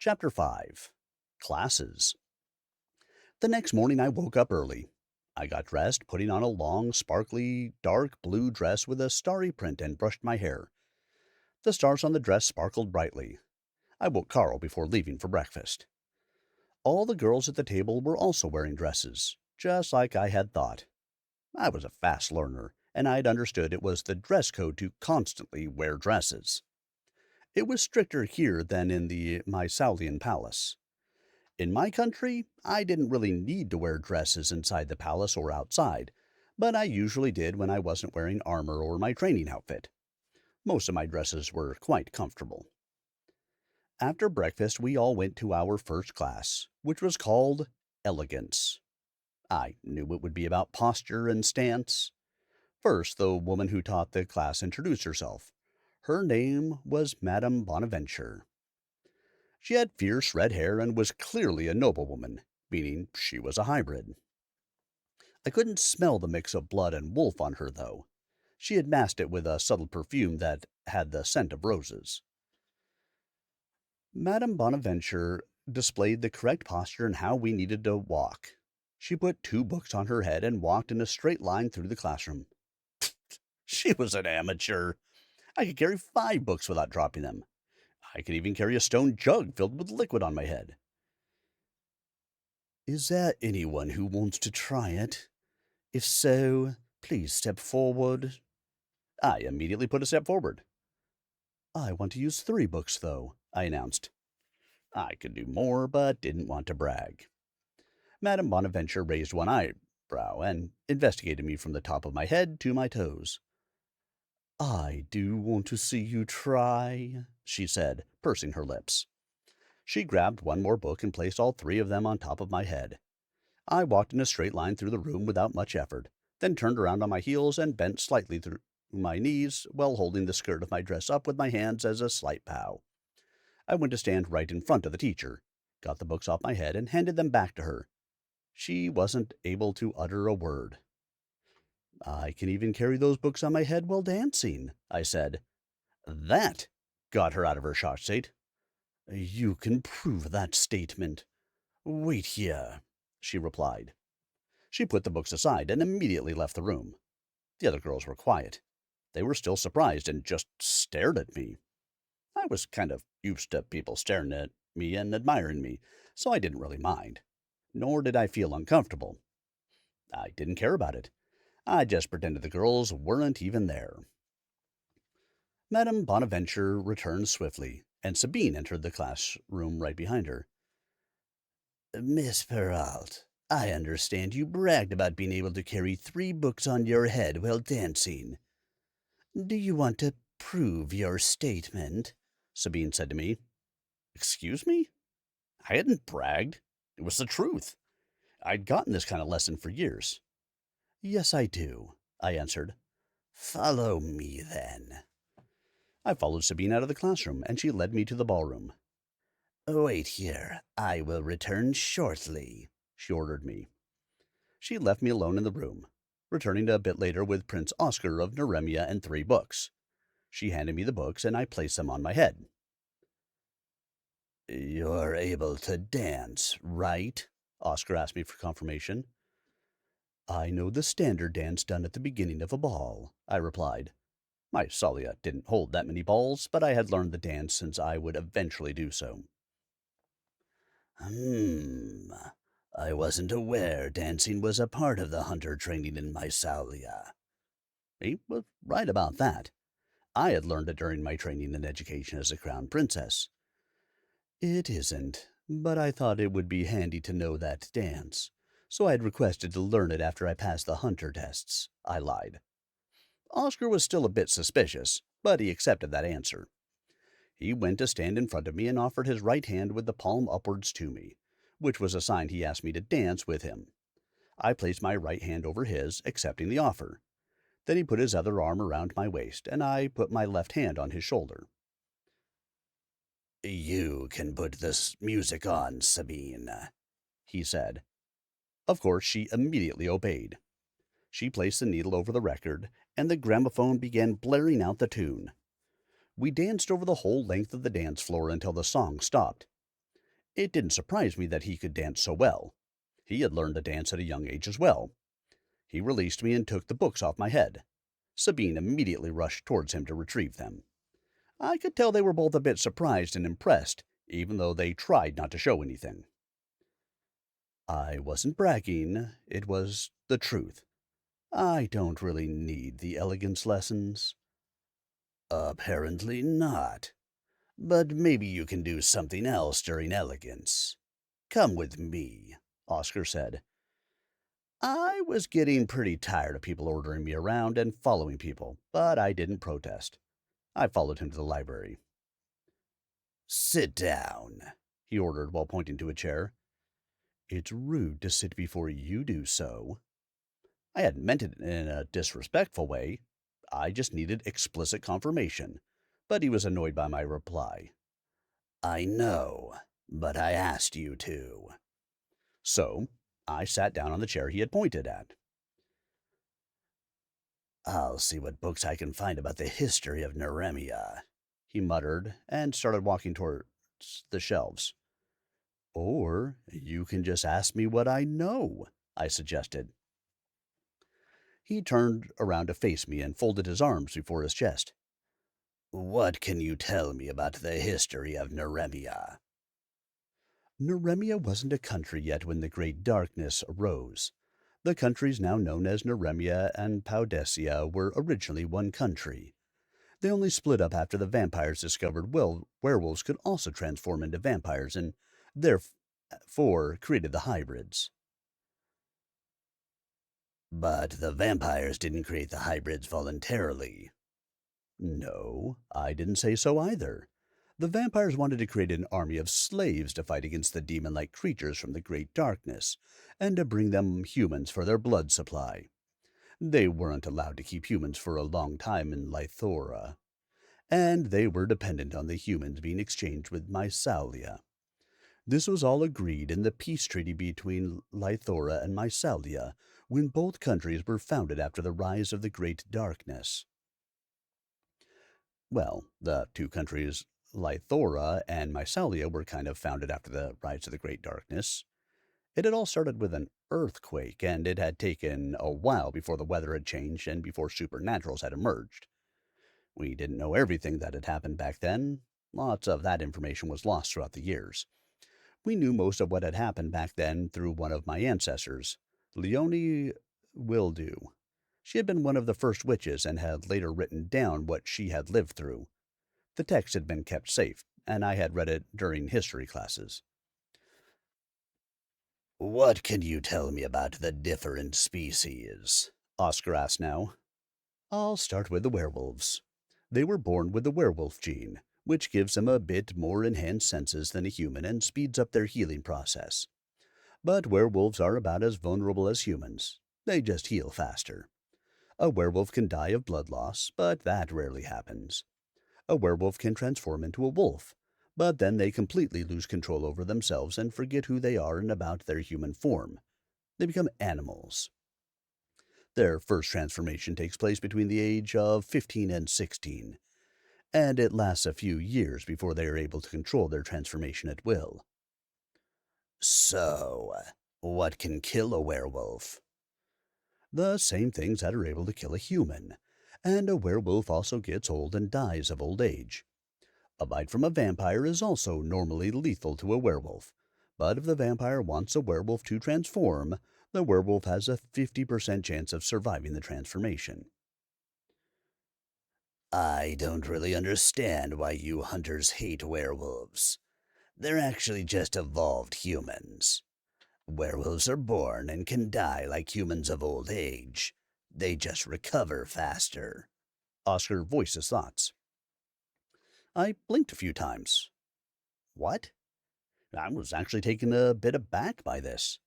Chapter 5 Classes. The next morning I woke up early. I got dressed, putting on a long, sparkly, dark blue dress with a starry print, and brushed my hair. The stars on the dress sparkled brightly. I woke Carl before leaving for breakfast. All the girls at the table were also wearing dresses, just like I had thought. I was a fast learner, and I'd understood it was the dress code to constantly wear dresses. It was stricter here than in the Mycalian palace. In my country, I didn't really need to wear dresses inside the palace or outside, but I usually did when I wasn't wearing armor or my training outfit. Most of my dresses were quite comfortable. After breakfast, we all went to our first class, which was called Elegance. I knew it would be about posture and stance. First, the woman who taught the class introduced herself. Her name was Madame Bonaventure. She had fierce red hair and was clearly a noblewoman, meaning she was a hybrid. I couldn't smell the mix of blood and wolf on her, though. She had masked it with a subtle perfume that had the scent of roses. Madame Bonaventure displayed the correct posture and how we needed to walk. She put 2 books on her head and walked in a straight line through the classroom. She was an amateur. I could carry 5 books without dropping them. I could even carry a stone jug filled with liquid on my head. Is there anyone who wants to try it? If so, please step forward. I immediately put a step forward. I want to use 3 books, though, I announced. I could do more, but didn't want to brag. Madame Bonaventure raised one eyebrow and investigated me from the top of my head to my toes. I do want to see you try, she said, pursing her lips. She grabbed one more book and placed all 3 of them on top of my head. I walked in a straight line through the room without much effort, then turned around on my heels and bent slightly through my knees while holding the skirt of my dress up with my hands as a slight bow. I went to stand right in front of the teacher, got the books off my head, and handed them back to her. She wasn't able to utter a word. I can even carry those books on my head while dancing, I said. That got her out of her shocked state. You can prove that statement. Wait here, she replied. She put the books aside and immediately left the room. The other girls were quiet. They were still surprised and just stared at me. I was kind of used to people staring at me and admiring me, so I didn't really mind. Nor did I feel uncomfortable. I didn't care about it. I just pretended the girls weren't even there. Madame Bonaventure returned swiftly, and Sabine entered the classroom right behind her. Miss Perrault, I understand you bragged about being able to carry 3 books on your head while dancing. Do you want to prove your statement? Sabine said to me. Excuse me? I hadn't bragged. It was the truth. I'd gotten this kind of lesson for years. Yes, I do, I answered. Follow me, then. I followed Sabine out of the classroom, and she led me to the ballroom. Wait here. I will return shortly, she ordered me. She left me alone in the room, returning a bit later with Prince Oscar of Neremia and 3 books. She handed me the books, and I placed them on my head. You're able to dance, right? Oscar asked me for confirmation. I know the standard dance done at the beginning of a ball, I replied. My Salia didn't hold that many balls, but I had learned the dance since I would eventually do so. I wasn't aware dancing was a part of the hunter training in Mysalia. He was right about that. I had learned it during my training and education as a crown princess. It isn't, but I thought it would be handy to know that dance, so I had requested to learn it after I passed the hunter tests, I lied. Oscar was still a bit suspicious, but he accepted that answer. He went to stand in front of me and offered his right hand with the palm upwards to me, which was a sign he asked me to dance with him. I placed my right hand over his, accepting the offer. Then he put his other arm around my waist, and I put my left hand on his shoulder. You can put this music on, Sabine, he said. Of course, she immediately obeyed. She placed the needle over the record, and the gramophone began blaring out the tune. We danced over the whole length of the dance floor until the song stopped. It didn't surprise me that he could dance so well. He had learned to dance at a young age as well. He released me and took the books off my head. Sabine immediately rushed towards him to retrieve them. I could tell they were both a bit surprised and impressed, even though they tried not to show anything. I wasn't bragging, it was the truth. I don't really need the elegance lessons. Apparently not. But maybe you can do something else during elegance. Come with me, Oscar said. I was getting pretty tired of people ordering me around and following people, but I didn't protest. I followed him to the library. Sit down, he ordered while pointing to a chair. It's rude to sit before you do so. I hadn't meant it in a disrespectful way. I just needed explicit confirmation. But he was annoyed by my reply. I know, but I asked you to. So, I sat down on the chair he had pointed at. I'll see what books I can find about the history of Neremia, he muttered, and started walking towards the shelves. Or you can just ask me what I know, I suggested. He turned around to face me and folded his arms before his chest. What can you tell me about the history of Neremia? Neremia wasn't a country yet when the Great Darkness arose. The countries now known as Neremia and Paudesia were originally one country. They only split up after the vampires discovered werewolves could also transform into vampires and therefore created the hybrids. But the vampires didn't create the hybrids voluntarily. No, I didn't say so either. The vampires wanted to create an army of slaves to fight against the demon-like creatures from the Great Darkness, and to bring them humans for their blood supply. They weren't allowed to keep humans for a long time in Lythora, and they were dependent on the humans being exchanged with Mysalia. This was all agreed in the peace treaty between Lythora and Mysalia, when both countries were founded after the rise of the Great Darkness. Well, the two countries, Lythora and Mysalia, were kind of founded after the rise of the Great Darkness. It had all started with an earthquake, and it had taken a while before the weather had changed and before supernaturals had emerged. We didn't know everything that had happened back then. Lots of that information was lost throughout the years. We knew most of what had happened back then through one of my ancestors, Leonie Wildew. She had been one of the first witches and had later written down what she had lived through. The text had been kept safe, and I had read it during history classes. What can you tell me about the different species? Oscar asked now. I'll start with the werewolves. They were born with the werewolf gene, which gives them a bit more enhanced senses than a human and speeds up their healing process. But werewolves are about as vulnerable as humans. They just heal faster. A werewolf can die of blood loss, but that rarely happens. A werewolf can transform into a wolf, but then they completely lose control over themselves and forget who they are and about their human form. They become animals. Their first transformation takes place between the age of 15 and 16, and it lasts a few years before they are able to control their transformation at will. So, what can kill a werewolf? The same things that are able to kill a human, and a werewolf also gets old and dies of old age. A bite from a vampire is also normally lethal to a werewolf, but if the vampire wants a werewolf to transform, the werewolf has a 50% chance of surviving the transformation. I don't really understand why you hunters hate werewolves. They're actually just evolved humans. Werewolves are born and can die like humans of old age. They just recover faster. Oscar voiced his thoughts. I blinked a few times. What? I was actually taken a bit aback by this.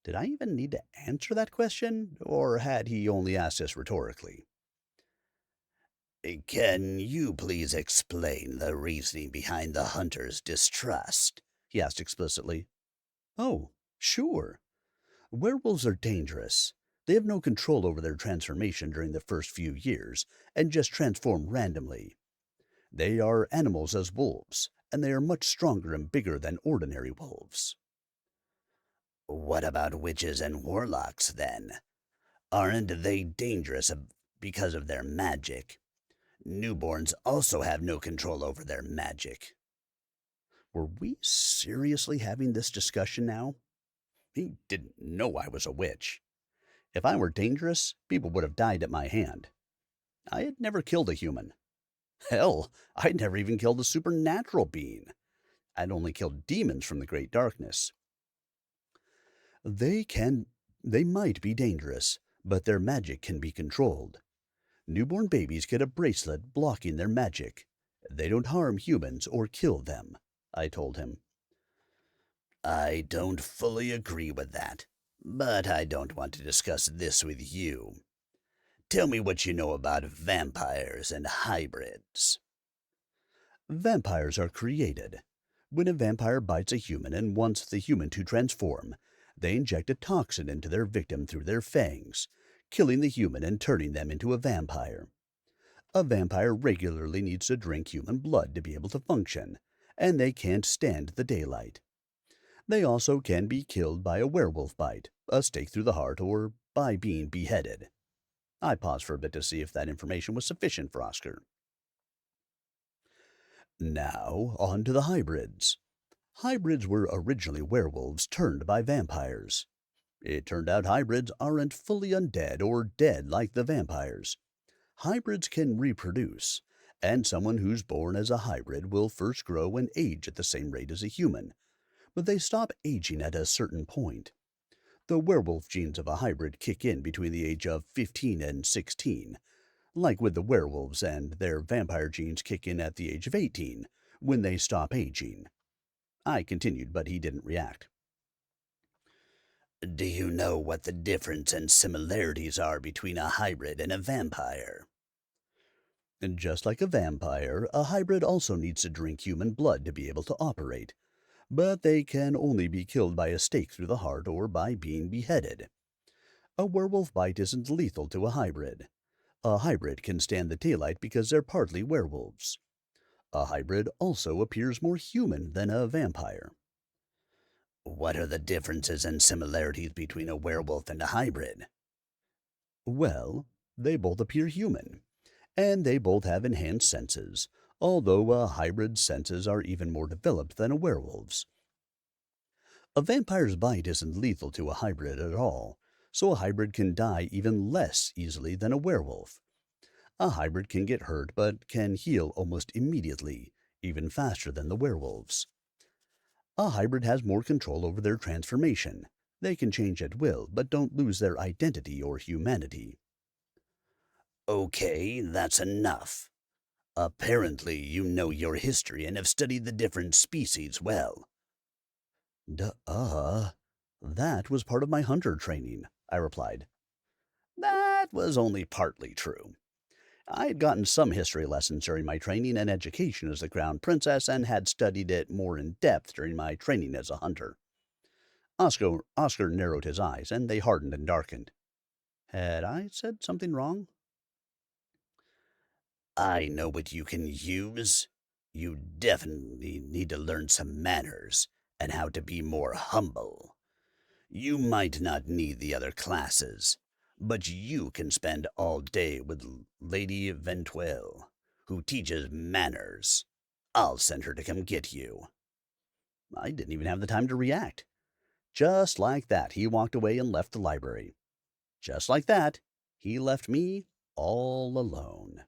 Did I even need to answer that question, or had he only asked this rhetorically? Can you please explain the reasoning behind the hunter's distrust? He asked explicitly. Oh, sure. Werewolves are dangerous. They have no control over their transformation during the first few years, and just transform randomly. They are animals as wolves, and they are much stronger and bigger than ordinary wolves. What about witches and warlocks, then? Aren't they dangerous because of their magic? Newborns also have no control over their magic. Were we seriously having this discussion now? He didn't know I was a witch. If I were dangerous, people would have died at my hand. I had never killed a human. Hell, I'd never even killed a supernatural being. I'd only killed demons from the great darkness. They can, they might be dangerous, but their magic can be controlled. Newborn babies get a bracelet blocking their magic. They don't harm humans or kill them, I told him. I don't fully agree with that, but I don't want to discuss this with you. Tell me what you know about vampires and hybrids. Vampires are created. When a vampire bites a human and wants the human to transform, they inject a toxin into their victim through their fangs, killing the human and turning them into a vampire. A vampire regularly needs to drink human blood to be able to function, and they can't stand the daylight. They also can be killed by a werewolf bite, a stake through the heart, or by being beheaded. I paused for a bit to see if that information was sufficient for Oscar. Now, on to the hybrids. Hybrids were originally werewolves turned by vampires. It turned out hybrids aren't fully undead or dead like the vampires. Hybrids can reproduce, and someone who's born as a hybrid will first grow and age at the same rate as a human, but they stop aging at a certain point. The werewolf genes of a hybrid kick in between the age of 15 and 16, like with the werewolves, and their vampire genes kick in at the age of 18, when they stop aging. I continued, but he didn't react. Do you know what the difference and similarities are between a hybrid and a vampire? And just like a vampire, a hybrid also needs to drink human blood to be able to operate, but they can only be killed by a stake through the heart or by being beheaded. A werewolf bite isn't lethal to a hybrid. A hybrid can stand the daylight because they're partly werewolves. A hybrid also appears more human than a vampire. What are the differences and similarities between a werewolf and a hybrid? Well, they both appear human, and they both have enhanced senses, although a hybrid's senses are even more developed than a werewolf's. A vampire's bite isn't lethal to a hybrid at all, so a hybrid can die even less easily than a werewolf. A hybrid can get hurt but can heal almost immediately, even faster than the werewolves. A hybrid has more control over their transformation. They can change at will, but don't lose their identity or humanity. Okay, that's enough. Apparently, you know your history and have studied the different species well. Duh. That was part of my hunter training, I replied. That was only partly true. I had gotten some history lessons during my training and education as the crown princess and had studied it more in depth during my training as a hunter. Oscar narrowed his eyes, and they hardened and darkened. Had I said something wrong? I know what you can use. You definitely need to learn some manners and how to be more humble. You might not need the other classes, but you can spend all day with Lady Ventuel, who teaches manners. I'll send her to come get you. I didn't even have the time to react. Just like that, he walked away and left the library. Just like that, he left me all alone.